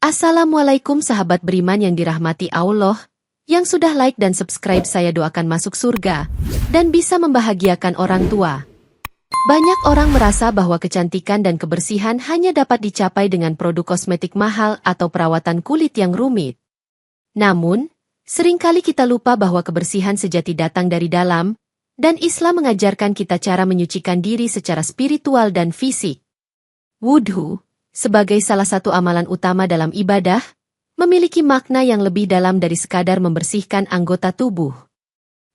Assalamualaikum sahabat beriman yang dirahmati Allah, yang sudah like dan subscribe saya doakan masuk surga, dan bisa membahagiakan orang tua. Banyak orang merasa bahwa kecantikan dan kebersihan hanya dapat dicapai dengan produk kosmetik mahal atau perawatan kulit yang rumit. Namun, seringkali kita lupa bahwa kebersihan sejati datang dari dalam, dan Islam mengajarkan kita cara menyucikan diri secara spiritual dan fisik. Wudhu, sebagai salah satu amalan utama dalam ibadah, memiliki makna yang lebih dalam dari sekadar membersihkan anggota tubuh.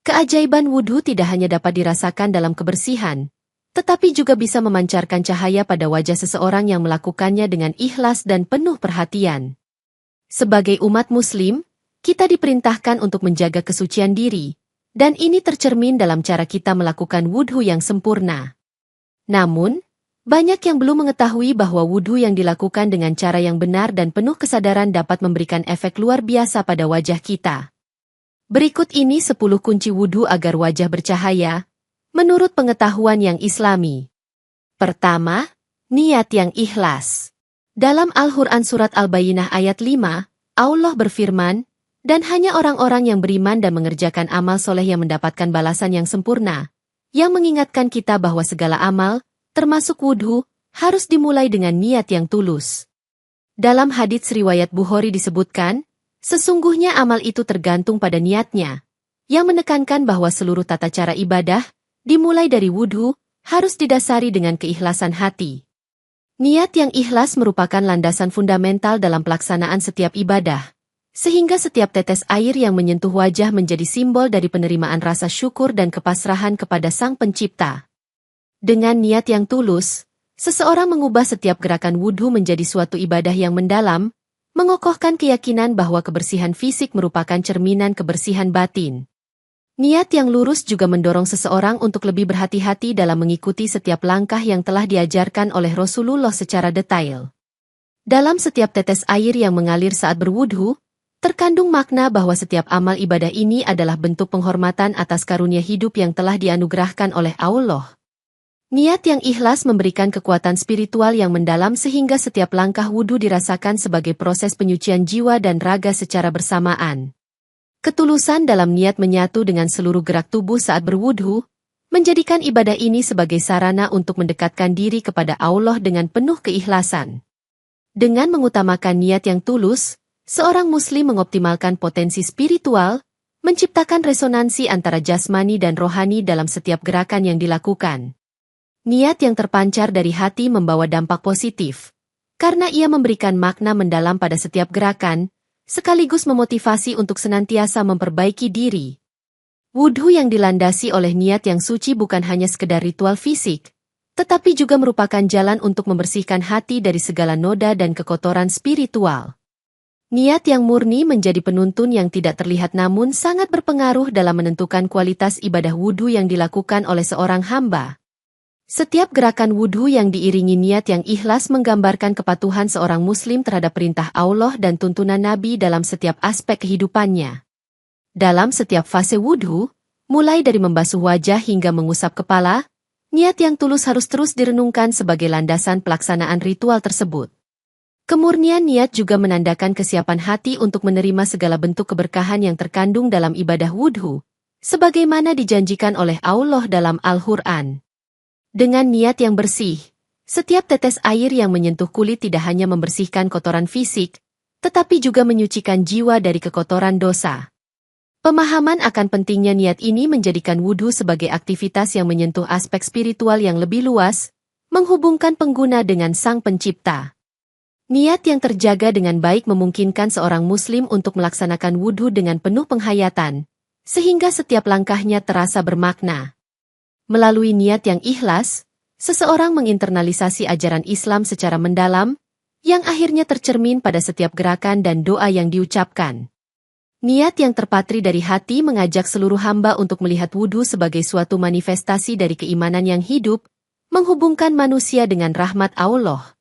Keajaiban wudhu tidak hanya dapat dirasakan dalam kebersihan, tetapi juga bisa memancarkan cahaya pada wajah seseorang yang melakukannya dengan ikhlas dan penuh perhatian. Sebagai umat Muslim, kita diperintahkan untuk menjaga kesucian diri, dan ini tercermin dalam cara kita melakukan wudhu yang sempurna. Namun, banyak yang belum mengetahui bahwa wudhu yang dilakukan dengan cara yang benar dan penuh kesadaran dapat memberikan efek luar biasa pada wajah kita. Berikut ini 10 kunci wudhu agar wajah bercahaya, menurut pengetahuan yang Islami. Pertama, niat yang ikhlas. Dalam Al-Quran Surat Al-Bayyinah ayat 5, Allah berfirman, "Dan hanya orang-orang yang beriman dan mengerjakan amal soleh yang mendapatkan balasan yang sempurna," yang mengingatkan kita bahwa segala amal, termasuk wudhu, harus dimulai dengan niat yang tulus. Dalam hadits riwayat Bukhari disebutkan, sesungguhnya amal itu tergantung pada niatnya, yang menekankan bahwa seluruh tata cara ibadah, dimulai dari wudhu, harus didasari dengan keikhlasan hati. Niat yang ikhlas merupakan landasan fundamental dalam pelaksanaan setiap ibadah, sehingga setiap tetes air yang menyentuh wajah menjadi simbol dari penerimaan rasa syukur dan kepasrahan kepada Sang Pencipta. Dengan niat yang tulus, seseorang mengubah setiap gerakan wudhu menjadi suatu ibadah yang mendalam, mengokohkan keyakinan bahwa kebersihan fisik merupakan cerminan kebersihan batin. Niat yang lurus juga mendorong seseorang untuk lebih berhati-hati dalam mengikuti setiap langkah yang telah diajarkan oleh Rasulullah secara detail. Dalam setiap tetes air yang mengalir saat berwudhu, terkandung makna bahwa setiap amal ibadah ini adalah bentuk penghormatan atas karunia hidup yang telah dianugerahkan oleh Allah. Niat yang ikhlas memberikan kekuatan spiritual yang mendalam sehingga setiap langkah wudhu dirasakan sebagai proses penyucian jiwa dan raga secara bersamaan. Ketulusan dalam niat menyatu dengan seluruh gerak tubuh saat berwudhu, menjadikan ibadah ini sebagai sarana untuk mendekatkan diri kepada Allah dengan penuh keikhlasan. Dengan mengutamakan niat yang tulus, seorang muslim mengoptimalkan potensi spiritual, menciptakan resonansi antara jasmani dan rohani dalam setiap gerakan yang dilakukan. Niat yang terpancar dari hati membawa dampak positif, karena ia memberikan makna mendalam pada setiap gerakan, sekaligus memotivasi untuk senantiasa memperbaiki diri. Wudhu yang dilandasi oleh niat yang suci bukan hanya sekedar ritual fisik, tetapi juga merupakan jalan untuk membersihkan hati dari segala noda dan kekotoran spiritual. Niat yang murni menjadi penuntun yang tidak terlihat namun sangat berpengaruh dalam menentukan kualitas ibadah wudhu yang dilakukan oleh seorang hamba. Setiap gerakan wudhu yang diiringi niat yang ikhlas menggambarkan kepatuhan seorang muslim terhadap perintah Allah dan tuntunan Nabi dalam setiap aspek kehidupannya. Dalam setiap fase wudhu, mulai dari membasuh wajah hingga mengusap kepala, niat yang tulus harus terus direnungkan sebagai landasan pelaksanaan ritual tersebut. Kemurnian niat juga menandakan kesiapan hati untuk menerima segala bentuk keberkahan yang terkandung dalam ibadah wudhu, sebagaimana dijanjikan oleh Allah dalam Al-Quran. Dengan niat yang bersih, setiap tetes air yang menyentuh kulit tidak hanya membersihkan kotoran fisik, tetapi juga menyucikan jiwa dari kekotoran dosa. Pemahaman akan pentingnya niat ini menjadikan wudhu sebagai aktivitas yang menyentuh aspek spiritual yang lebih luas, menghubungkan pengguna dengan Sang Pencipta. Niat yang terjaga dengan baik memungkinkan seorang muslim untuk melaksanakan wudhu dengan penuh penghayatan, sehingga setiap langkahnya terasa bermakna. Melalui niat yang ikhlas, seseorang menginternalisasi ajaran Islam secara mendalam, yang akhirnya tercermin pada setiap gerakan dan doa yang diucapkan. Niat yang terpatri dari hati mengajak seluruh hamba untuk melihat wudhu sebagai suatu manifestasi dari keimanan yang hidup, menghubungkan manusia dengan rahmat Allah.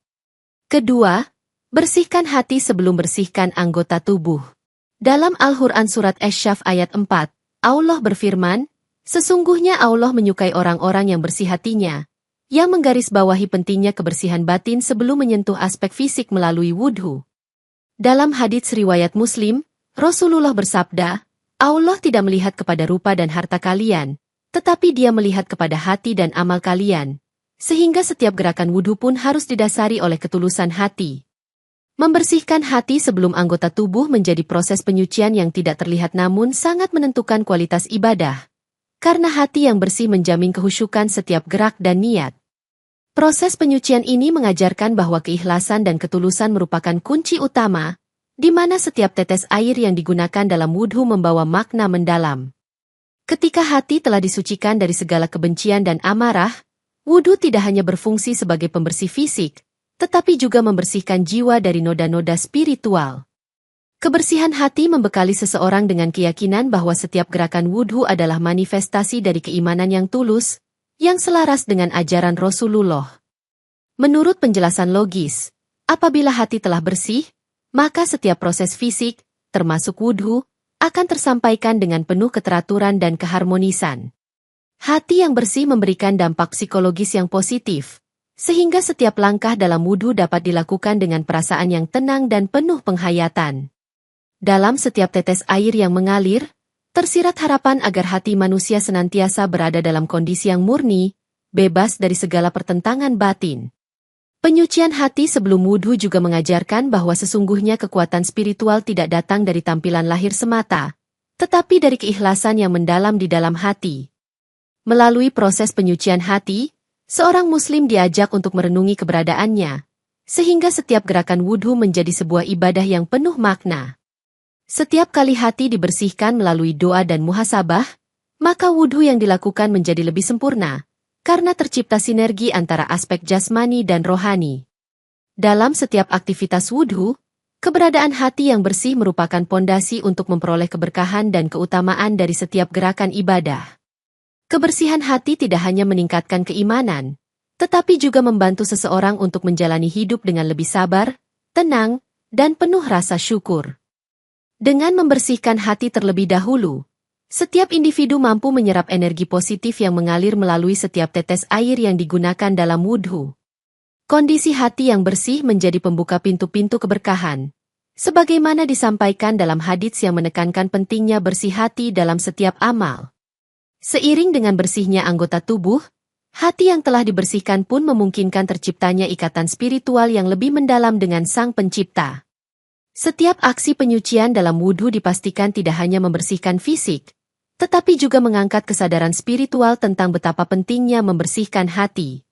Kedua, bersihkan hati sebelum bersihkan anggota tubuh. Dalam Al-Quran Surat Asy-Syaff ayat 4, Allah berfirman, "Sesungguhnya Allah menyukai orang-orang yang bersih hatinya, yang menggarisbawahi pentingnya kebersihan batin sebelum menyentuh aspek fisik melalui wudhu. Dalam hadits riwayat Muslim, Rasulullah bersabda, Allah tidak melihat kepada rupa dan harta kalian, tetapi Dia melihat kepada hati dan amal kalian, sehingga setiap gerakan wudhu pun harus didasari oleh ketulusan hati. Membersihkan hati sebelum anggota tubuh menjadi proses penyucian yang tidak terlihat namun sangat menentukan kualitas ibadah. Karena hati yang bersih menjamin kehusyukan setiap gerak dan niat. Proses penyucian ini mengajarkan bahwa keikhlasan dan ketulusan merupakan kunci utama, di mana setiap tetes air yang digunakan dalam wudhu membawa makna mendalam. Ketika hati telah disucikan dari segala kebencian dan amarah, wudhu tidak hanya berfungsi sebagai pembersih fisik, tetapi juga membersihkan jiwa dari noda-noda spiritual. Kebersihan hati membekali seseorang dengan keyakinan bahwa setiap gerakan wudhu adalah manifestasi dari keimanan yang tulus, yang selaras dengan ajaran Rasulullah. Menurut penjelasan logis, apabila hati telah bersih, maka setiap proses fisik, termasuk wudhu, akan tersampaikan dengan penuh keteraturan dan keharmonisan. Hati yang bersih memberikan dampak psikologis yang positif, sehingga setiap langkah dalam wudhu dapat dilakukan dengan perasaan yang tenang dan penuh penghayatan. Dalam setiap tetes air yang mengalir, tersirat harapan agar hati manusia senantiasa berada dalam kondisi yang murni, bebas dari segala pertentangan batin. Penyucian hati sebelum wudhu juga mengajarkan bahwa sesungguhnya kekuatan spiritual tidak datang dari tampilan lahir semata, tetapi dari keikhlasan yang mendalam di dalam hati. Melalui proses penyucian hati, seorang muslim diajak untuk merenungi keberadaannya, sehingga setiap gerakan wudhu menjadi sebuah ibadah yang penuh makna. Setiap kali hati dibersihkan melalui doa dan muhasabah, maka wudhu yang dilakukan menjadi lebih sempurna, karena tercipta sinergi antara aspek jasmani dan rohani. Dalam setiap aktivitas wudhu, keberadaan hati yang bersih merupakan pondasi untuk memperoleh keberkahan dan keutamaan dari setiap gerakan ibadah. Kebersihan hati tidak hanya meningkatkan keimanan, tetapi juga membantu seseorang untuk menjalani hidup dengan lebih sabar, tenang, dan penuh rasa syukur. Dengan membersihkan hati terlebih dahulu, setiap individu mampu menyerap energi positif yang mengalir melalui setiap tetes air yang digunakan dalam wudhu. Kondisi hati yang bersih menjadi pembuka pintu-pintu keberkahan, sebagaimana disampaikan dalam hadits yang menekankan pentingnya bersih hati dalam setiap amal. Seiring dengan bersihnya anggota tubuh, hati yang telah dibersihkan pun memungkinkan terciptanya ikatan spiritual yang lebih mendalam dengan Sang Pencipta. Setiap aksi penyucian dalam wudhu dipastikan tidak hanya membersihkan fisik, tetapi juga mengangkat kesadaran spiritual tentang betapa pentingnya membersihkan hati.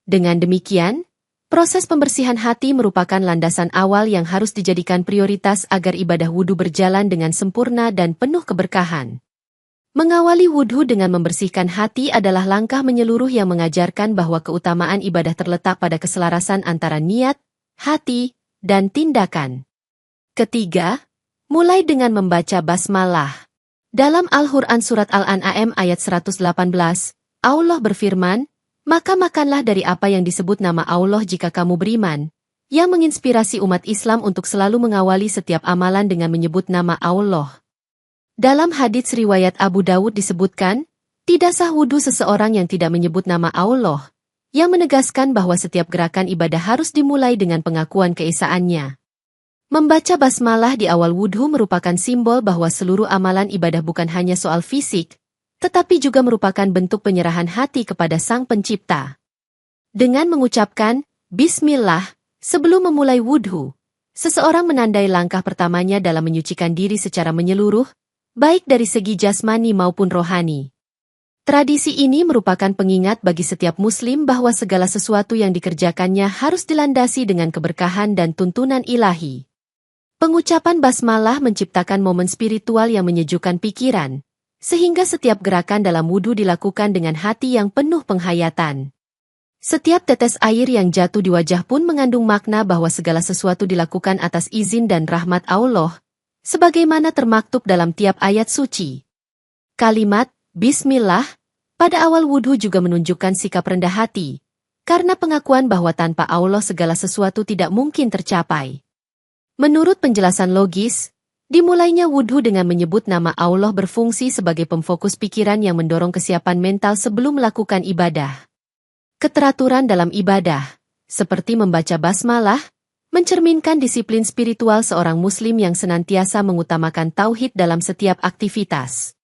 Dengan demikian, proses pembersihan hati merupakan landasan awal yang harus dijadikan prioritas agar ibadah wudhu berjalan dengan sempurna dan penuh keberkahan. Mengawali wudhu dengan membersihkan hati adalah langkah menyeluruh yang mengajarkan bahwa keutamaan ibadah terletak pada keselarasan antara niat, hati, dan tindakan. Ketiga, mulai dengan membaca basmalah. Dalam Al-Quran Surat Al-An'am ayat 118, Allah berfirman, "Maka makanlah dari apa yang disebut nama Allah jika kamu beriman," yang menginspirasi umat Islam untuk selalu mengawali setiap amalan dengan menyebut nama Allah. Dalam hadits riwayat Abu Dawud disebutkan, tidak sah wudhu seseorang yang tidak menyebut nama Allah, yang menegaskan bahwa setiap gerakan ibadah harus dimulai dengan pengakuan keesaannya. Membaca basmalah di awal wudhu merupakan simbol bahwa seluruh amalan ibadah bukan hanya soal fisik, tetapi juga merupakan bentuk penyerahan hati kepada Sang Pencipta. Dengan mengucapkan Bismillah sebelum memulai wudhu, seseorang menandai langkah pertamanya dalam menyucikan diri secara menyeluruh, baik dari segi jasmani maupun rohani. Tradisi ini merupakan pengingat bagi setiap muslim bahwa segala sesuatu yang dikerjakannya harus dilandasi dengan keberkahan dan tuntunan ilahi. Pengucapan basmalah menciptakan momen spiritual yang menyejukkan pikiran, sehingga setiap gerakan dalam wudhu dilakukan dengan hati yang penuh penghayatan. Setiap tetes air yang jatuh di wajah pun mengandung makna bahwa segala sesuatu dilakukan atas izin dan rahmat Allah, sebagaimana termaktub dalam tiap ayat suci. Kalimat Bismillah pada awal wudhu juga menunjukkan sikap rendah hati, karena pengakuan bahwa tanpa Allah segala sesuatu tidak mungkin tercapai. Menurut penjelasan logis, dimulainya wudhu dengan menyebut nama Allah berfungsi sebagai pemfokus pikiran yang mendorong kesiapan mental sebelum melakukan ibadah. Keteraturan dalam ibadah, seperti membaca basmalah, mencerminkan disiplin spiritual seorang Muslim yang senantiasa mengutamakan tauhid dalam setiap aktivitas.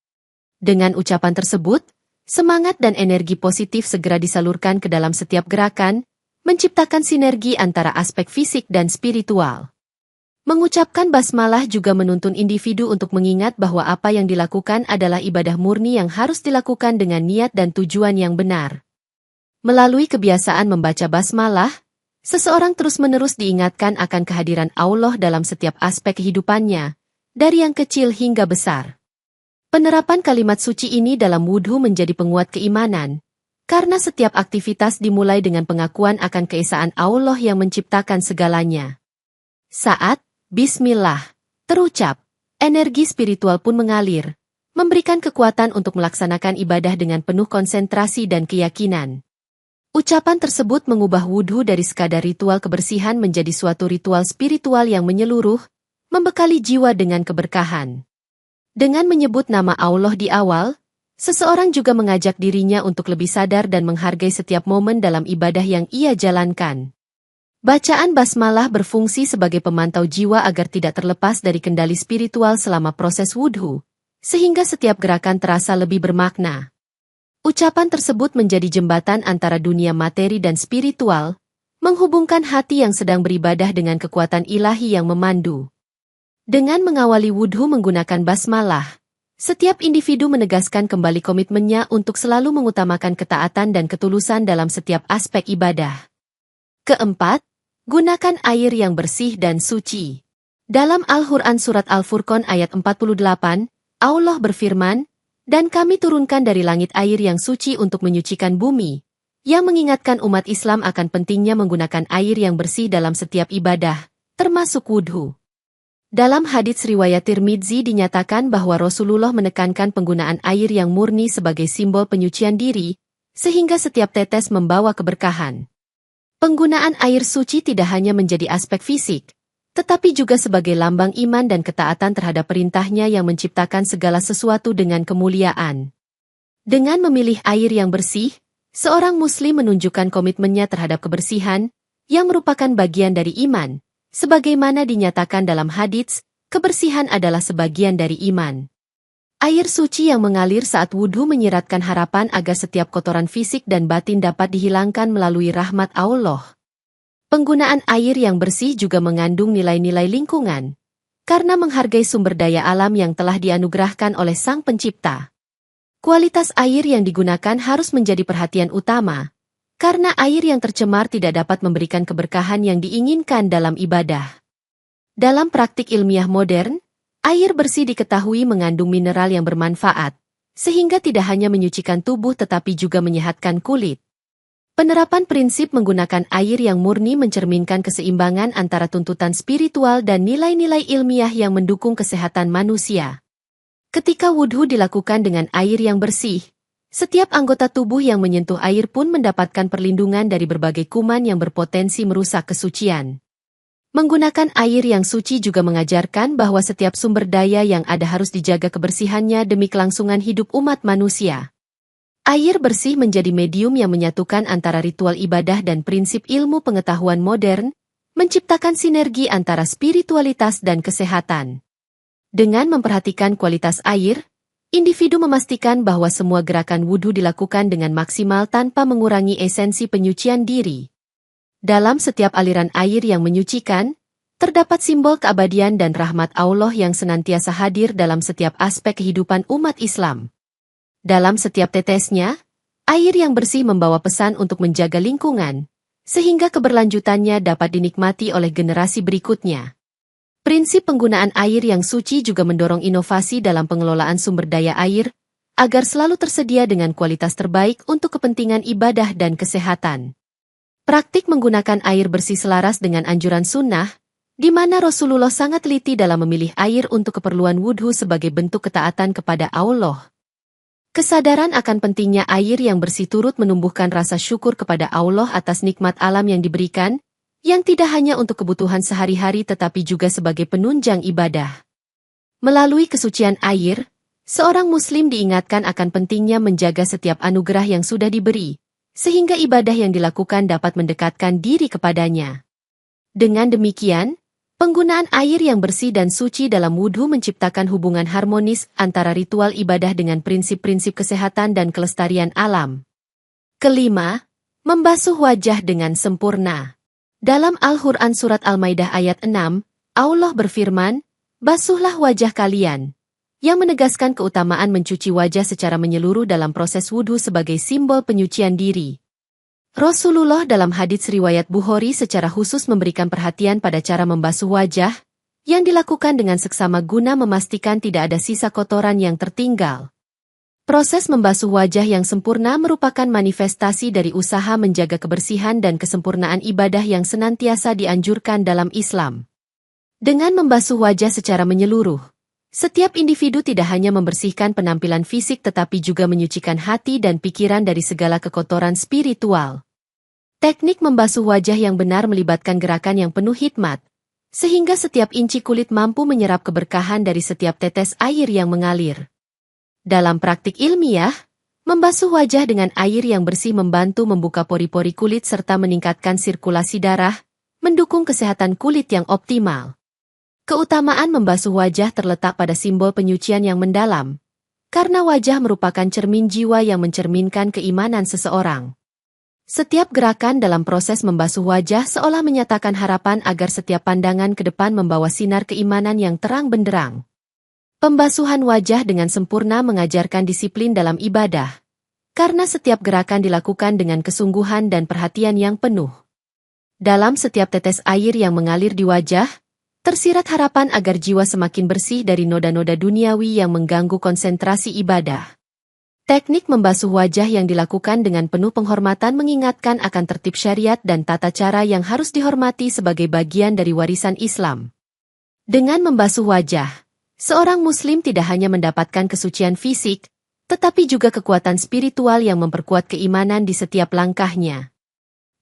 Dengan ucapan tersebut, semangat dan energi positif segera disalurkan ke dalam setiap gerakan, menciptakan sinergi antara aspek fisik dan spiritual. Mengucapkan basmalah juga menuntun individu untuk mengingat bahwa apa yang dilakukan adalah ibadah murni yang harus dilakukan dengan niat dan tujuan yang benar. Melalui kebiasaan membaca basmalah, seseorang terus-menerus diingatkan akan kehadiran Allah dalam setiap aspek kehidupannya, dari yang kecil hingga besar. Penerapan kalimat suci ini dalam wudhu menjadi penguat keimanan, karena setiap aktivitas dimulai dengan pengakuan akan keesaan Allah yang menciptakan segalanya. Saat Bismillah terucap, energi spiritual pun mengalir, memberikan kekuatan untuk melaksanakan ibadah dengan penuh konsentrasi dan keyakinan. Ucapan tersebut mengubah wudhu dari sekadar ritual kebersihan menjadi suatu ritual spiritual yang menyeluruh, membekali jiwa dengan keberkahan. Dengan menyebut nama Allah di awal, seseorang juga mengajak dirinya untuk lebih sadar dan menghargai setiap momen dalam ibadah yang ia jalankan. Bacaan basmalah berfungsi sebagai pemantau jiwa agar tidak terlepas dari kendali spiritual selama proses wudhu, sehingga setiap gerakan terasa lebih bermakna. Ucapan tersebut menjadi jembatan antara dunia materi dan spiritual, menghubungkan hati yang sedang beribadah dengan kekuatan ilahi yang memandu. Dengan mengawali wudhu menggunakan basmalah, setiap individu menegaskan kembali komitmennya untuk selalu mengutamakan ketaatan dan ketulusan dalam setiap aspek ibadah. Keempat, gunakan air yang bersih dan suci. Dalam Al-Quran Surat Al-Furqan ayat 48, Allah berfirman, "Dan kami turunkan dari langit air yang suci untuk menyucikan bumi," yang mengingatkan umat Islam akan pentingnya menggunakan air yang bersih dalam setiap ibadah, termasuk wudhu. Dalam hadits riwayat Tirmidzi dinyatakan bahwa Rasulullah menekankan penggunaan air yang murni sebagai simbol penyucian diri, sehingga setiap tetes membawa keberkahan. Penggunaan air suci tidak hanya menjadi aspek fisik, tetapi juga sebagai lambang iman dan ketaatan terhadap perintahnya yang menciptakan segala sesuatu dengan kemuliaan. Dengan memilih air yang bersih, seorang Muslim menunjukkan komitmennya terhadap kebersihan, yang merupakan bagian dari iman. Sebagaimana dinyatakan dalam hadits, kebersihan adalah sebagian dari iman. Air suci yang mengalir saat wudhu menyiratkan harapan agar setiap kotoran fisik dan batin dapat dihilangkan melalui rahmat Allah. Penggunaan air yang bersih juga mengandung nilai-nilai lingkungan, karena menghargai sumber daya alam yang telah dianugerahkan oleh Sang Pencipta. Kualitas air yang digunakan harus menjadi perhatian utama, karena air yang tercemar tidak dapat memberikan keberkahan yang diinginkan dalam ibadah. Dalam praktik ilmiah modern, air bersih diketahui mengandung mineral yang bermanfaat, sehingga tidak hanya menyucikan tubuh tetapi juga menyehatkan kulit. Penerapan prinsip menggunakan air yang murni mencerminkan keseimbangan antara tuntutan spiritual dan nilai-nilai ilmiah yang mendukung kesehatan manusia. Ketika wudhu dilakukan dengan air yang bersih, setiap anggota tubuh yang menyentuh air pun mendapatkan perlindungan dari berbagai kuman yang berpotensi merusak kesucian. Menggunakan air yang suci juga mengajarkan bahwa setiap sumber daya yang ada harus dijaga kebersihannya demi kelangsungan hidup umat manusia. Air bersih menjadi medium yang menyatukan antara ritual ibadah dan prinsip ilmu pengetahuan modern, menciptakan sinergi antara spiritualitas dan kesehatan. Dengan memperhatikan kualitas air, individu memastikan bahwa semua gerakan wudhu dilakukan dengan maksimal tanpa mengurangi esensi penyucian diri. Dalam setiap aliran air yang menyucikan, terdapat simbol keabadian dan rahmat Allah yang senantiasa hadir dalam setiap aspek kehidupan umat Islam. Dalam setiap tetesnya, air yang bersih membawa pesan untuk menjaga lingkungan, sehingga keberlanjutannya dapat dinikmati oleh generasi berikutnya. Prinsip penggunaan air yang suci juga mendorong inovasi dalam pengelolaan sumber daya air, agar selalu tersedia dengan kualitas terbaik untuk kepentingan ibadah dan kesehatan. Praktik menggunakan air bersih selaras dengan anjuran sunnah, di mana Rasulullah sangat teliti dalam memilih air untuk keperluan wudhu sebagai bentuk ketaatan kepada Allah. Kesadaran akan pentingnya air yang bersih turut menumbuhkan rasa syukur kepada Allah atas nikmat alam yang diberikan, yang tidak hanya untuk kebutuhan sehari-hari tetapi juga sebagai penunjang ibadah. Melalui kesucian air, seorang Muslim diingatkan akan pentingnya menjaga setiap anugerah yang sudah diberi, sehingga ibadah yang dilakukan dapat mendekatkan diri kepadanya. Dengan demikian, penggunaan air yang bersih dan suci dalam wudhu menciptakan hubungan harmonis antara ritual ibadah dengan prinsip-prinsip kesehatan dan kelestarian alam. Kelima, membasuh wajah dengan sempurna. Dalam Al-Quran Surat Al-Maidah ayat 6, Allah berfirman, "Basuhlah wajah kalian," yang menegaskan keutamaan mencuci wajah secara menyeluruh dalam proses wudhu sebagai simbol penyucian diri. Rasulullah dalam hadits riwayat Bukhari secara khusus memberikan perhatian pada cara membasuh wajah, yang dilakukan dengan seksama guna memastikan tidak ada sisa kotoran yang tertinggal. Proses membasuh wajah yang sempurna merupakan manifestasi dari usaha menjaga kebersihan dan kesempurnaan ibadah yang senantiasa dianjurkan dalam Islam. Dengan membasuh wajah secara menyeluruh, setiap individu tidak hanya membersihkan penampilan fisik tetapi juga menyucikan hati dan pikiran dari segala kekotoran spiritual. Teknik membasuh wajah yang benar melibatkan gerakan yang penuh hikmat, sehingga setiap inci kulit mampu menyerap keberkahan dari setiap tetes air yang mengalir. Dalam praktik ilmiah, membasuh wajah dengan air yang bersih membantu membuka pori-pori kulit serta meningkatkan sirkulasi darah, mendukung kesehatan kulit yang optimal. Keutamaan membasuh wajah terletak pada simbol penyucian yang mendalam, karena wajah merupakan cermin jiwa yang mencerminkan keimanan seseorang. Setiap gerakan dalam proses membasuh wajah seolah menyatakan harapan agar setiap pandangan ke depan membawa sinar keimanan yang terang benderang. Pembasuhan wajah dengan sempurna mengajarkan disiplin dalam ibadah, karena setiap gerakan dilakukan dengan kesungguhan dan perhatian yang penuh. Dalam setiap tetes air yang mengalir di wajah, tersirat harapan agar jiwa semakin bersih dari noda-noda duniawi yang mengganggu konsentrasi ibadah. Teknik membasuh wajah yang dilakukan dengan penuh penghormatan mengingatkan akan tertib syariat dan tata cara yang harus dihormati sebagai bagian dari warisan Islam. Dengan membasuh wajah, seorang muslim tidak hanya mendapatkan kesucian fisik, tetapi juga kekuatan spiritual yang memperkuat keimanan di setiap langkahnya.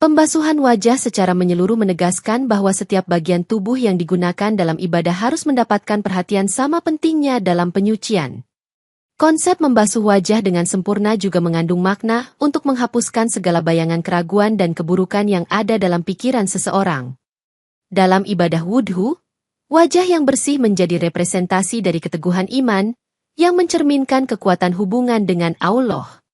Pembasuhan wajah secara menyeluruh menegaskan bahwa setiap bagian tubuh yang digunakan dalam ibadah harus mendapatkan perhatian sama pentingnya dalam penyucian. Konsep membasuh wajah dengan sempurna juga mengandung makna untuk menghapuskan segala bayangan keraguan dan keburukan yang ada dalam pikiran seseorang. Dalam ibadah wudhu, wajah yang bersih menjadi representasi dari keteguhan iman, yang mencerminkan kekuatan hubungan dengan Allah.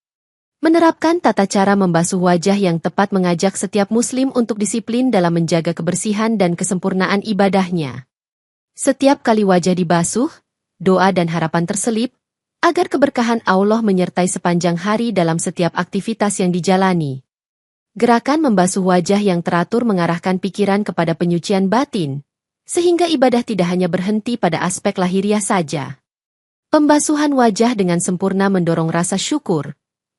Menerapkan tata cara membasuh wajah yang tepat mengajak setiap muslim untuk disiplin dalam menjaga kebersihan dan kesempurnaan ibadahnya. Setiap kali wajah dibasuh, doa dan harapan terselip, agar keberkahan Allah menyertai sepanjang hari dalam setiap aktivitas yang dijalani. Gerakan membasuh wajah yang teratur mengarahkan pikiran kepada penyucian batin, sehingga ibadah tidak hanya berhenti pada aspek lahiriah saja. Pembasuhan wajah dengan sempurna mendorong rasa syukur,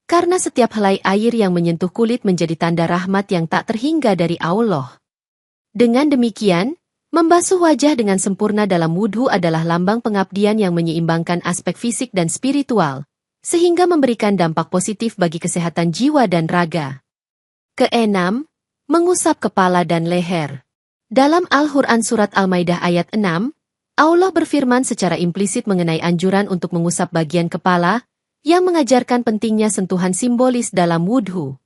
karena setiap helai air yang menyentuh kulit menjadi tanda rahmat yang tak terhingga dari Allah. Dengan demikian, membasuh wajah dengan sempurna dalam wudhu adalah lambang pengabdian yang menyeimbangkan aspek fisik dan spiritual, sehingga memberikan dampak positif bagi kesehatan jiwa dan raga. Keenam, mengusap kepala dan leher. Dalam Al-Quran Surat Al-Maidah ayat 6, Allah berfirman secara implisit mengenai anjuran untuk mengusap bagian kepala, yang mengajarkan pentingnya sentuhan simbolis dalam wudhu.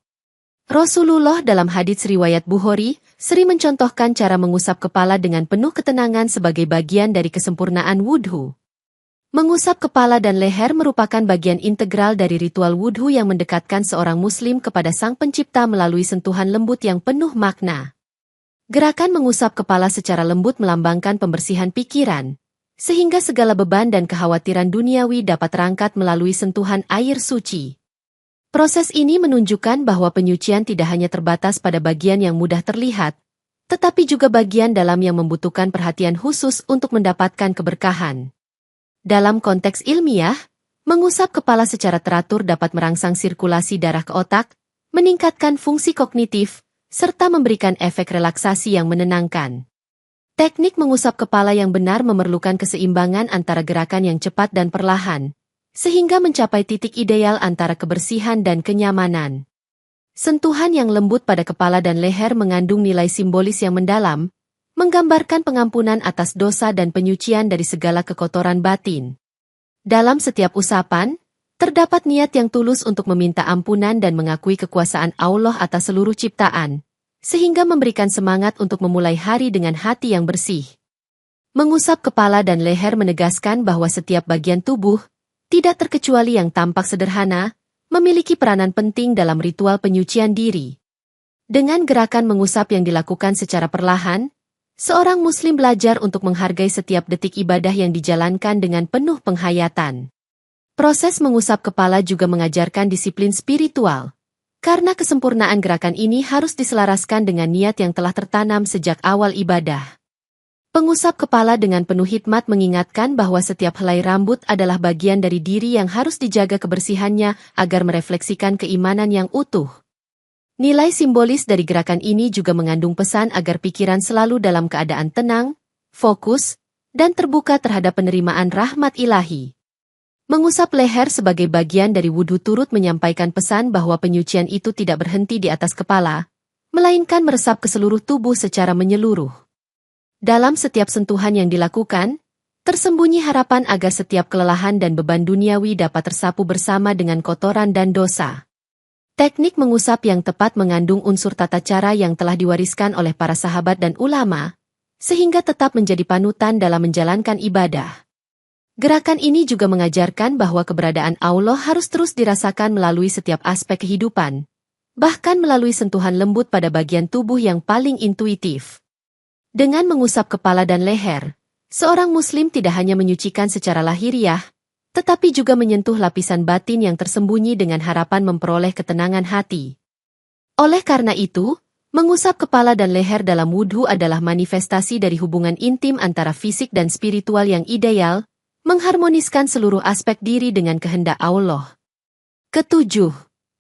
Rasulullah dalam hadits riwayat Bukhari, sering mencontohkan cara mengusap kepala dengan penuh ketenangan sebagai bagian dari kesempurnaan wudhu. Mengusap kepala dan leher merupakan bagian integral dari ritual wudhu yang mendekatkan seorang muslim kepada Sang Pencipta melalui sentuhan lembut yang penuh makna. Gerakan mengusap kepala secara lembut melambangkan pembersihan pikiran, sehingga segala beban dan kekhawatiran duniawi dapat terangkat melalui sentuhan air suci. Proses ini menunjukkan bahwa penyucian tidak hanya terbatas pada bagian yang mudah terlihat, tetapi juga bagian dalam yang membutuhkan perhatian khusus untuk mendapatkan keberkahan. Dalam konteks ilmiah, mengusap kepala secara teratur dapat merangsang sirkulasi darah ke otak, meningkatkan fungsi kognitif, serta memberikan efek relaksasi yang menenangkan. Teknik mengusap kepala yang benar memerlukan keseimbangan antara gerakan yang cepat dan perlahan, sehingga mencapai titik ideal antara kebersihan dan kenyamanan. Sentuhan yang lembut pada kepala dan leher mengandung nilai simbolis yang mendalam, menggambarkan pengampunan atas dosa dan penyucian dari segala kekotoran batin. Dalam setiap usapan, terdapat niat yang tulus untuk meminta ampunan dan mengakui kekuasaan Allah atas seluruh ciptaan, sehingga memberikan semangat untuk memulai hari dengan hati yang bersih. Mengusap kepala dan leher menegaskan bahwa setiap bagian tubuh, tidak terkecuali yang tampak sederhana, memiliki peranan penting dalam ritual penyucian diri. Dengan gerakan mengusap yang dilakukan secara perlahan, seorang Muslim belajar untuk menghargai setiap detik ibadah yang dijalankan dengan penuh penghayatan. Proses mengusap kepala juga mengajarkan disiplin spiritual, karena kesempurnaan gerakan ini harus diselaraskan dengan niat yang telah tertanam sejak awal ibadah. Pengusap kepala dengan penuh hikmat mengingatkan bahwa setiap helai rambut adalah bagian dari diri yang harus dijaga kebersihannya agar merefleksikan keimanan yang utuh. Nilai simbolis dari gerakan ini juga mengandung pesan agar pikiran selalu dalam keadaan tenang, fokus, dan terbuka terhadap penerimaan rahmat ilahi. Mengusap leher sebagai bagian dari wudhu turut menyampaikan pesan bahwa penyucian itu tidak berhenti di atas kepala, melainkan meresap ke seluruh tubuh secara menyeluruh. Dalam setiap sentuhan yang dilakukan, tersembunyi harapan agar setiap kelelahan dan beban duniawi dapat tersapu bersama dengan kotoran dan dosa. Teknik mengusap yang tepat mengandung unsur tata cara yang telah diwariskan oleh para sahabat dan ulama, sehingga tetap menjadi panutan dalam menjalankan ibadah. Gerakan ini juga mengajarkan bahwa keberadaan Allah harus terus dirasakan melalui setiap aspek kehidupan, bahkan melalui sentuhan lembut pada bagian tubuh yang paling intuitif. Dengan mengusap kepala dan leher, seorang Muslim tidak hanya menyucikan secara lahiriah, tetapi juga menyentuh lapisan batin yang tersembunyi dengan harapan memperoleh ketenangan hati. Oleh karena itu, mengusap kepala dan leher dalam wudhu adalah manifestasi dari hubungan intim antara fisik dan spiritual yang ideal, mengharmoniskan seluruh aspek diri dengan kehendak Allah. Ketujuh,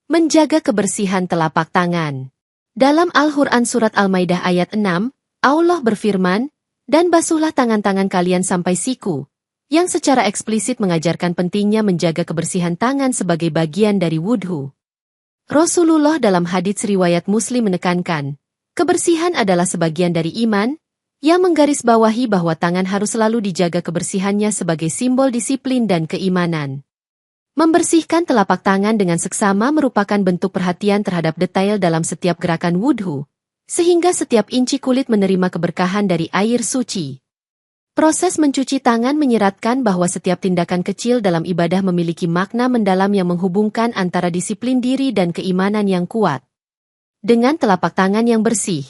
menjaga kebersihan telapak tangan. Dalam Al-Quran Surat Al-Maidah ayat 6, Allah berfirman, "Dan basuhlah tangan-tangan kalian sampai siku," yang secara eksplisit mengajarkan pentingnya menjaga kebersihan tangan sebagai bagian dari wudhu. Rasulullah dalam hadits riwayat Muslim menekankan, kebersihan adalah sebagian dari iman, yang menggarisbawahi bahwa tangan harus selalu dijaga kebersihannya sebagai simbol disiplin dan keimanan. Membersihkan telapak tangan dengan seksama merupakan bentuk perhatian terhadap detail dalam setiap gerakan wudhu, sehingga setiap inci kulit menerima keberkahan dari air suci. Proses mencuci tangan menyeratkan bahwa setiap tindakan kecil dalam ibadah memiliki makna mendalam yang menghubungkan antara disiplin diri dan keimanan yang kuat. Dengan telapak tangan yang bersih,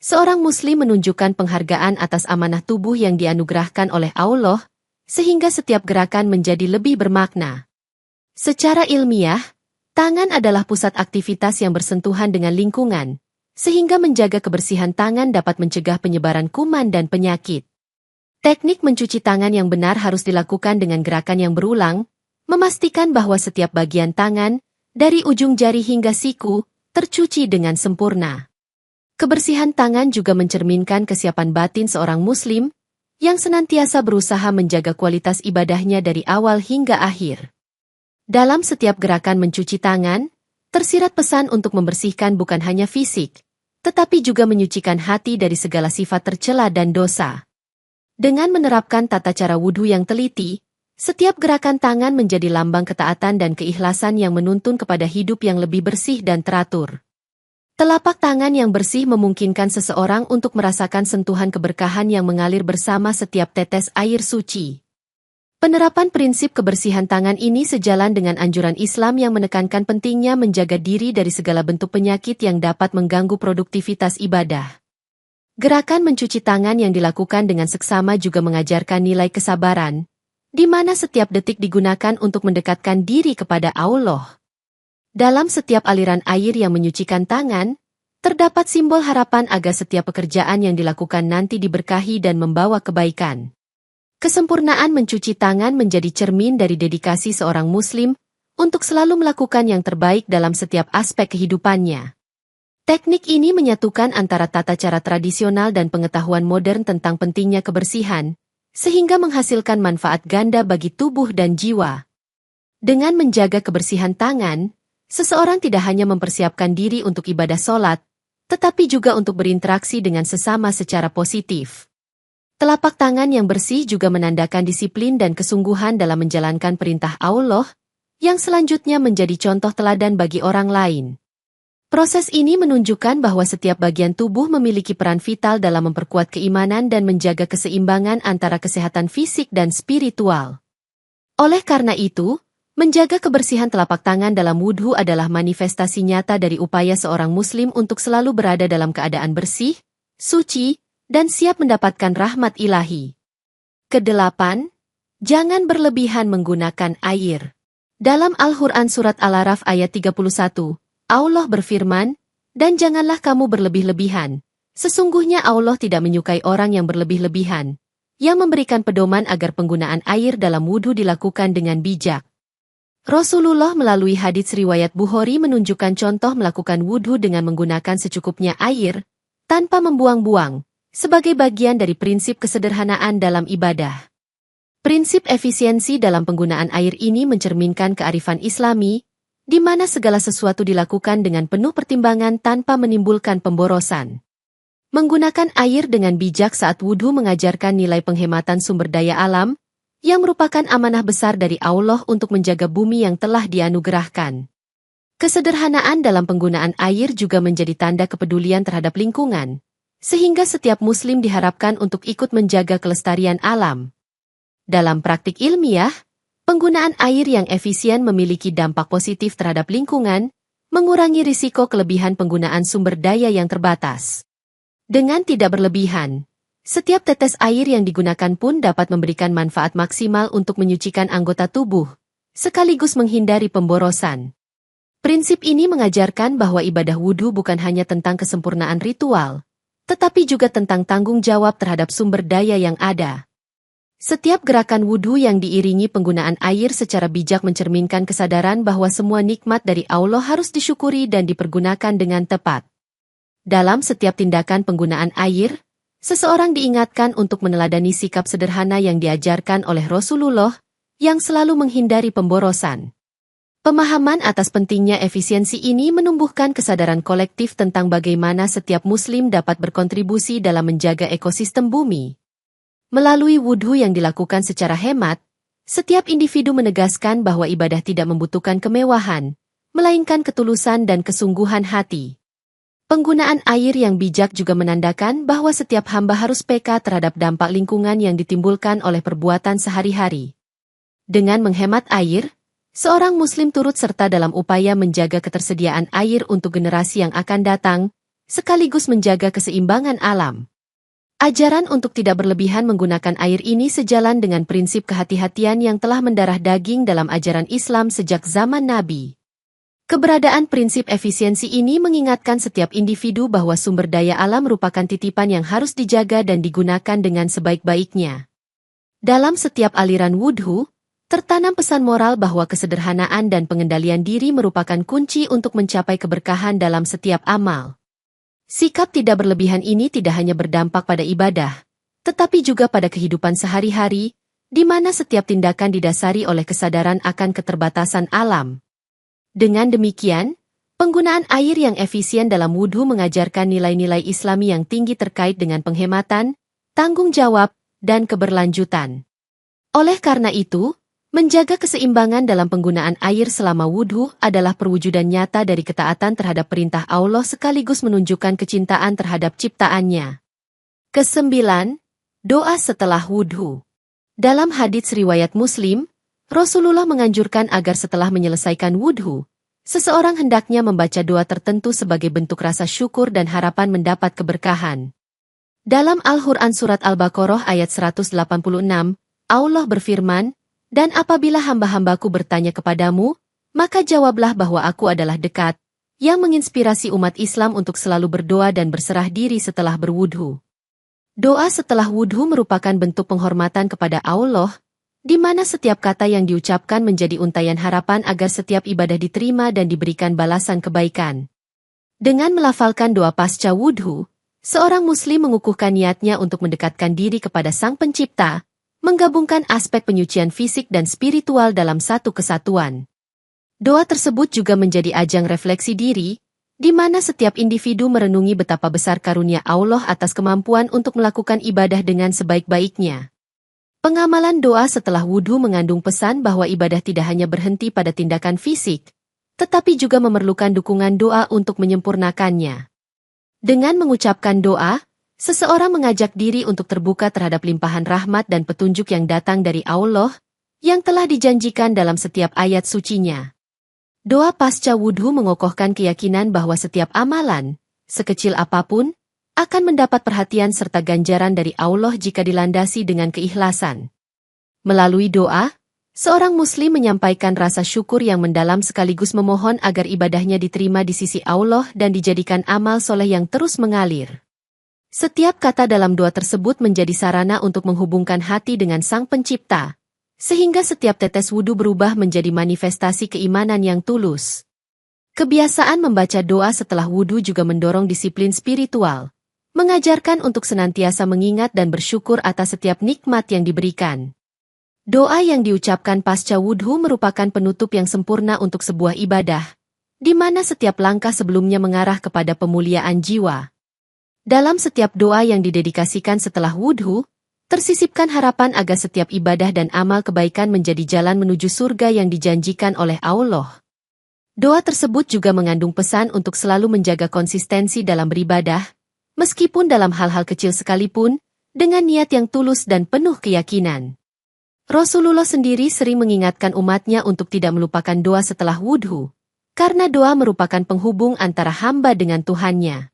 seorang Muslim menunjukkan penghargaan atas amanah tubuh yang dianugerahkan oleh Allah, sehingga setiap gerakan menjadi lebih bermakna. Secara ilmiah, tangan adalah pusat aktivitas yang bersentuhan dengan lingkungan, sehingga menjaga kebersihan tangan dapat mencegah penyebaran kuman dan penyakit. Teknik mencuci tangan yang benar harus dilakukan dengan gerakan yang berulang, memastikan bahwa setiap bagian tangan, dari ujung jari hingga siku, tercuci dengan sempurna. Kebersihan tangan juga mencerminkan kesiapan batin seorang Muslim, yang senantiasa berusaha menjaga kualitas ibadahnya dari awal hingga akhir. Dalam setiap gerakan mencuci tangan, tersirat pesan untuk membersihkan bukan hanya fisik, tetapi juga menyucikan hati dari segala sifat tercela dan dosa. Dengan menerapkan tata cara wudhu yang teliti, setiap gerakan tangan menjadi lambang ketaatan dan keikhlasan yang menuntun kepada hidup yang lebih bersih dan teratur. Telapak tangan yang bersih memungkinkan seseorang untuk merasakan sentuhan keberkahan yang mengalir bersama setiap tetes air suci. Penerapan prinsip kebersihan tangan ini sejalan dengan anjuran Islam yang menekankan pentingnya menjaga diri dari segala bentuk penyakit yang dapat mengganggu produktivitas ibadah. Gerakan mencuci tangan yang dilakukan dengan seksama juga mengajarkan nilai kesabaran, di mana setiap detik digunakan untuk mendekatkan diri kepada Allah. Dalam setiap aliran air yang menyucikan tangan, terdapat simbol harapan agar setiap pekerjaan yang dilakukan nanti diberkahi dan membawa kebaikan. Kesempurnaan mencuci tangan menjadi cermin dari dedikasi seorang Muslim untuk selalu melakukan yang terbaik dalam setiap aspek kehidupannya. Teknik ini menyatukan antara tata cara tradisional dan pengetahuan modern tentang pentingnya kebersihan, sehingga menghasilkan manfaat ganda bagi tubuh dan jiwa. Dengan menjaga kebersihan tangan, seseorang tidak hanya mempersiapkan diri untuk ibadah sholat, tetapi juga untuk berinteraksi dengan sesama secara positif. Telapak tangan yang bersih juga menandakan disiplin dan kesungguhan dalam menjalankan perintah Allah, yang selanjutnya menjadi contoh teladan bagi orang lain. Proses ini menunjukkan bahwa setiap bagian tubuh memiliki peran vital dalam memperkuat keimanan dan menjaga keseimbangan antara kesehatan fisik dan spiritual. Oleh karena itu, menjaga kebersihan telapak tangan dalam wudhu adalah manifestasi nyata dari upaya seorang muslim untuk selalu berada dalam keadaan bersih, suci, dan siap mendapatkan rahmat ilahi. Kedelapan, jangan berlebihan menggunakan air. Dalam Al-Quran Surat Al-Araf ayat 31, Allah berfirman, "Dan janganlah kamu berlebih-lebihan. Sesungguhnya Allah tidak menyukai orang yang berlebih-lebihan, yang memberikan pedoman agar penggunaan air dalam wudhu dilakukan dengan bijak." Rasulullah melalui hadits riwayat Bukhari menunjukkan contoh melakukan wudhu dengan menggunakan secukupnya air, tanpa membuang-buang, sebagai bagian dari prinsip kesederhanaan dalam ibadah. Prinsip efisiensi dalam penggunaan air ini mencerminkan kearifan Islami, di mana segala sesuatu dilakukan dengan penuh pertimbangan tanpa menimbulkan pemborosan. Menggunakan air dengan bijak saat wudhu mengajarkan nilai penghematan sumber daya alam, yang merupakan amanah besar dari Allah untuk menjaga bumi yang telah dianugerahkan. Kesederhanaan dalam penggunaan air juga menjadi tanda kepedulian terhadap lingkungan, sehingga setiap muslim diharapkan untuk ikut menjaga kelestarian alam. Dalam praktik ilmiah, penggunaan air yang efisien memiliki dampak positif terhadap lingkungan, mengurangi risiko kelebihan penggunaan sumber daya yang terbatas. Dengan tidak berlebihan, setiap tetes air yang digunakan pun dapat memberikan manfaat maksimal untuk menyucikan anggota tubuh, sekaligus menghindari pemborosan. Prinsip ini mengajarkan bahwa ibadah wudhu bukan hanya tentang kesempurnaan ritual, tetapi juga tentang tanggung jawab terhadap sumber daya yang ada. Setiap gerakan wudhu yang diiringi penggunaan air secara bijak mencerminkan kesadaran bahwa semua nikmat dari Allah harus disyukuri dan dipergunakan dengan tepat. Dalam setiap tindakan penggunaan air, seseorang diingatkan untuk meneladani sikap sederhana yang diajarkan oleh Rasulullah, yang selalu menghindari pemborosan. Pemahaman atas pentingnya efisiensi ini menumbuhkan kesadaran kolektif tentang bagaimana setiap muslim dapat berkontribusi dalam menjaga ekosistem bumi. Melalui wudhu yang dilakukan secara hemat, setiap individu menegaskan bahwa ibadah tidak membutuhkan kemewahan, melainkan ketulusan dan kesungguhan hati. Penggunaan air yang bijak juga menandakan bahwa setiap hamba harus peka terhadap dampak lingkungan yang ditimbulkan oleh perbuatan sehari-hari. Dengan menghemat air, seorang muslim turut serta dalam upaya menjaga ketersediaan air untuk generasi yang akan datang, sekaligus menjaga keseimbangan alam. Ajaran untuk tidak berlebihan menggunakan air ini sejalan dengan prinsip kehati-hatian yang telah mendarah daging dalam ajaran Islam sejak zaman Nabi. Keberadaan prinsip efisiensi ini mengingatkan setiap individu bahwa sumber daya alam merupakan titipan yang harus dijaga dan digunakan dengan sebaik-baiknya. Dalam setiap aliran wudhu, tertanam pesan moral bahwa kesederhanaan dan pengendalian diri merupakan kunci untuk mencapai keberkahan dalam setiap amal. Sikap tidak berlebihan ini tidak hanya berdampak pada ibadah, tetapi juga pada kehidupan sehari-hari, di mana setiap tindakan didasari oleh kesadaran akan keterbatasan alam. Dengan demikian, penggunaan air yang efisien dalam wudhu mengajarkan nilai-nilai Islami yang tinggi terkait dengan penghematan, tanggung jawab, dan keberlanjutan. Oleh karena itu, menjaga keseimbangan dalam penggunaan air selama wudhu adalah perwujudan nyata dari ketaatan terhadap perintah Allah sekaligus menunjukkan kecintaan terhadap ciptaannya. Kesembilan, doa setelah wudhu. Dalam hadits riwayat Muslim, Rasulullah menganjurkan agar setelah menyelesaikan wudhu, seseorang hendaknya membaca doa tertentu sebagai bentuk rasa syukur dan harapan mendapat keberkahan. Dalam Al-Quran Surat Al-Baqarah ayat 186, Allah berfirman, "Dan apabila hamba-hambaku bertanya kepadamu, maka jawablah bahwa aku adalah dekat," yang menginspirasi umat Islam untuk selalu berdoa dan berserah diri setelah berwudhu. Doa setelah wudhu merupakan bentuk penghormatan kepada Allah, di mana setiap kata yang diucapkan menjadi untayan harapan agar setiap ibadah diterima dan diberikan balasan kebaikan. Dengan melafalkan doa pasca wudhu, seorang muslim mengukuhkan niatnya untuk mendekatkan diri kepada Sang Pencipta, menggabungkan aspek penyucian fisik dan spiritual dalam satu kesatuan. Doa tersebut juga menjadi ajang refleksi diri, di mana setiap individu merenungi betapa besar karunia Allah atas kemampuan untuk melakukan ibadah dengan sebaik-baiknya. Pengamalan doa setelah wudhu mengandung pesan bahwa ibadah tidak hanya berhenti pada tindakan fisik, tetapi juga memerlukan dukungan doa untuk menyempurnakannya. Dengan mengucapkan doa, seseorang mengajak diri untuk terbuka terhadap limpahan rahmat dan petunjuk yang datang dari Allah, yang telah dijanjikan dalam setiap ayat sucinya. Doa pasca wudhu mengokohkan keyakinan bahwa setiap amalan, sekecil apapun, akan mendapat perhatian serta ganjaran dari Allah jika dilandasi dengan keikhlasan. Melalui doa, seorang muslim menyampaikan rasa syukur yang mendalam sekaligus memohon agar ibadahnya diterima di sisi Allah dan dijadikan amal soleh yang terus mengalir. Setiap kata dalam doa tersebut menjadi sarana untuk menghubungkan hati dengan Sang Pencipta, sehingga setiap tetes wudhu berubah menjadi manifestasi keimanan yang tulus. Kebiasaan membaca doa setelah wudhu juga mendorong disiplin spiritual, mengajarkan untuk senantiasa mengingat dan bersyukur atas setiap nikmat yang diberikan. Doa yang diucapkan pasca wudhu merupakan penutup yang sempurna untuk sebuah ibadah, di mana setiap langkah sebelumnya mengarah kepada pemuliaan jiwa. Dalam setiap doa yang didedikasikan setelah wudhu, tersisipkan harapan agar setiap ibadah dan amal kebaikan menjadi jalan menuju surga yang dijanjikan oleh Allah. Doa tersebut juga mengandung pesan untuk selalu menjaga konsistensi dalam beribadah, meskipun dalam hal-hal kecil sekalipun, dengan niat yang tulus dan penuh keyakinan. Rasulullah sendiri sering mengingatkan umatnya untuk tidak melupakan doa setelah wudhu, karena doa merupakan penghubung antara hamba dengan Tuhannya.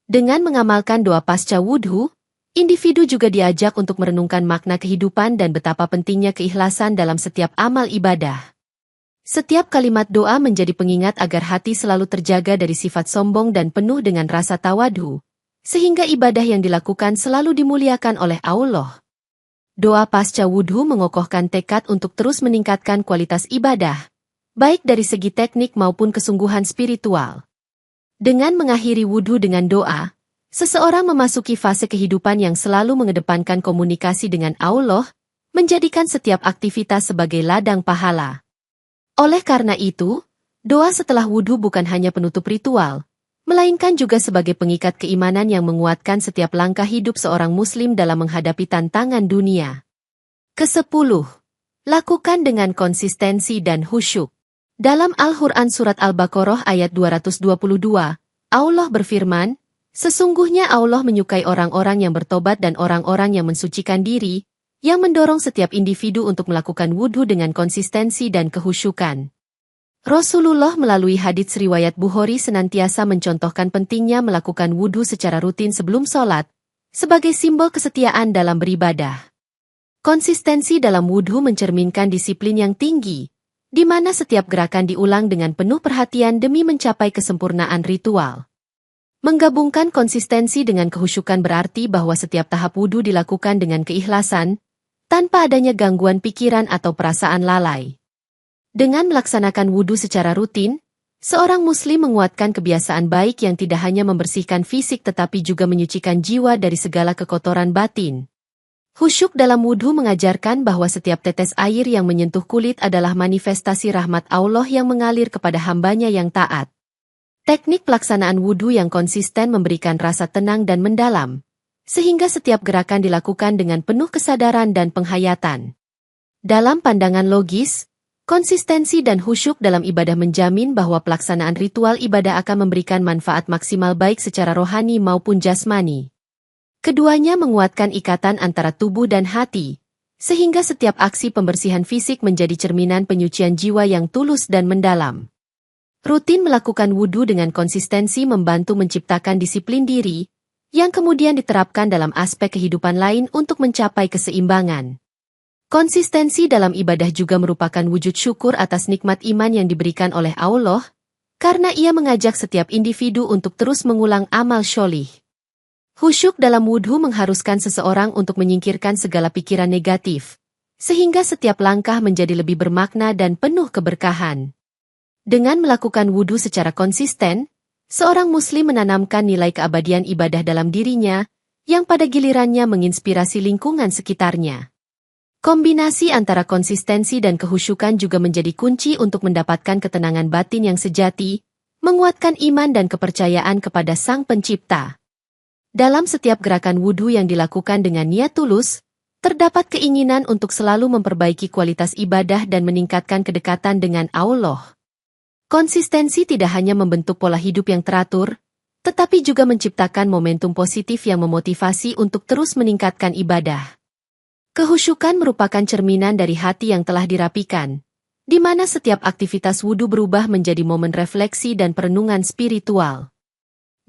Dengan mengamalkan doa pasca wudhu, individu juga diajak untuk merenungkan makna kehidupan dan betapa pentingnya keikhlasan dalam setiap amal ibadah. Setiap kalimat doa menjadi pengingat agar hati selalu terjaga dari sifat sombong dan penuh dengan rasa tawadu, sehingga ibadah yang dilakukan selalu dimuliakan oleh Allah. Doa pasca wudhu mengokohkan tekad untuk terus meningkatkan kualitas ibadah, baik dari segi teknik maupun kesungguhan spiritual. Dengan mengakhiri wudhu dengan doa, seseorang memasuki fase kehidupan yang selalu mengedepankan komunikasi dengan Allah, menjadikan setiap aktivitas sebagai ladang pahala. Oleh karena itu, doa setelah wudhu bukan hanya penutup ritual, melainkan juga sebagai pengikat keimanan yang menguatkan setiap langkah hidup seorang muslim dalam menghadapi tantangan dunia. Ke-10. Lakukan dengan konsistensi dan khusyuk. Dalam Al-Quran Surat Al-Baqarah ayat 222, Allah berfirman, "Sesungguhnya Allah menyukai orang-orang yang bertobat dan orang-orang yang mensucikan diri, yang mendorong setiap individu untuk melakukan wudhu dengan konsistensi dan kehusyukan." Rasulullah melalui hadits riwayat Bukhari senantiasa mencontohkan pentingnya melakukan wudhu secara rutin sebelum sholat, sebagai simbol kesetiaan dalam beribadah. Konsistensi dalam wudhu mencerminkan disiplin yang tinggi, di mana setiap gerakan diulang dengan penuh perhatian demi mencapai kesempurnaan ritual. Menggabungkan konsistensi dengan kehusyukan berarti bahwa setiap tahap wudhu dilakukan dengan keikhlasan, tanpa adanya gangguan pikiran atau perasaan lalai. Dengan melaksanakan wudhu secara rutin, seorang muslim menguatkan kebiasaan baik yang tidak hanya membersihkan fisik tetapi juga menyucikan jiwa dari segala kekotoran batin. Khusyuk dalam wudhu mengajarkan bahwa setiap tetes air yang menyentuh kulit adalah manifestasi rahmat Allah yang mengalir kepada hambanya yang taat. Teknik pelaksanaan wudhu yang konsisten memberikan rasa tenang dan mendalam, sehingga setiap gerakan dilakukan dengan penuh kesadaran dan penghayatan. Dalam pandangan logis, konsistensi dan khusyuk dalam ibadah menjamin bahwa pelaksanaan ritual ibadah akan memberikan manfaat maksimal baik secara rohani maupun jasmani. Keduanya menguatkan ikatan antara tubuh dan hati, sehingga setiap aksi pembersihan fisik menjadi cerminan penyucian jiwa yang tulus dan mendalam. Rutin melakukan wudhu dengan konsistensi membantu menciptakan disiplin diri, yang kemudian diterapkan dalam aspek kehidupan lain untuk mencapai keseimbangan. Konsistensi dalam ibadah juga merupakan wujud syukur atas nikmat iman yang diberikan oleh Allah, karena ia mengajak setiap individu untuk terus mengulang amal syolih. Khusyuk dalam wudhu mengharuskan seseorang untuk menyingkirkan segala pikiran negatif, sehingga setiap langkah menjadi lebih bermakna dan penuh keberkahan. Dengan melakukan wudhu secara konsisten, seorang muslim menanamkan nilai keabadian ibadah dalam dirinya, yang pada gilirannya menginspirasi lingkungan sekitarnya. Kombinasi antara konsistensi dan kehusyukan juga menjadi kunci untuk mendapatkan ketenangan batin yang sejati, menguatkan iman dan kepercayaan kepada Sang Pencipta. Dalam setiap gerakan wudhu yang dilakukan dengan niat tulus, terdapat keinginan untuk selalu memperbaiki kualitas ibadah dan meningkatkan kedekatan dengan Allah. Konsistensi tidak hanya membentuk pola hidup yang teratur, tetapi juga menciptakan momentum positif yang memotivasi untuk terus meningkatkan ibadah. Kehusyukan merupakan cerminan dari hati yang telah dirapikan, di mana setiap aktivitas wudhu berubah menjadi momen refleksi dan perenungan spiritual.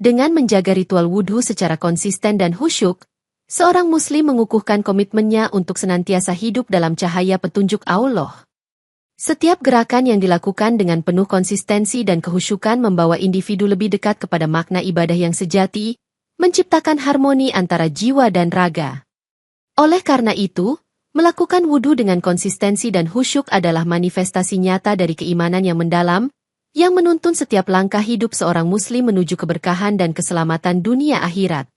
Dengan menjaga ritual wudhu secara konsisten dan khusyuk, seorang muslim mengukuhkan komitmennya untuk senantiasa hidup dalam cahaya petunjuk Allah. Setiap gerakan yang dilakukan dengan penuh konsistensi dan kehusyukan membawa individu lebih dekat kepada makna ibadah yang sejati, menciptakan harmoni antara jiwa dan raga. Oleh karena itu, melakukan wudhu dengan konsistensi dan khusyuk adalah manifestasi nyata dari keimanan yang mendalam, yang menuntun setiap langkah hidup seorang muslim menuju keberkahan dan keselamatan dunia akhirat.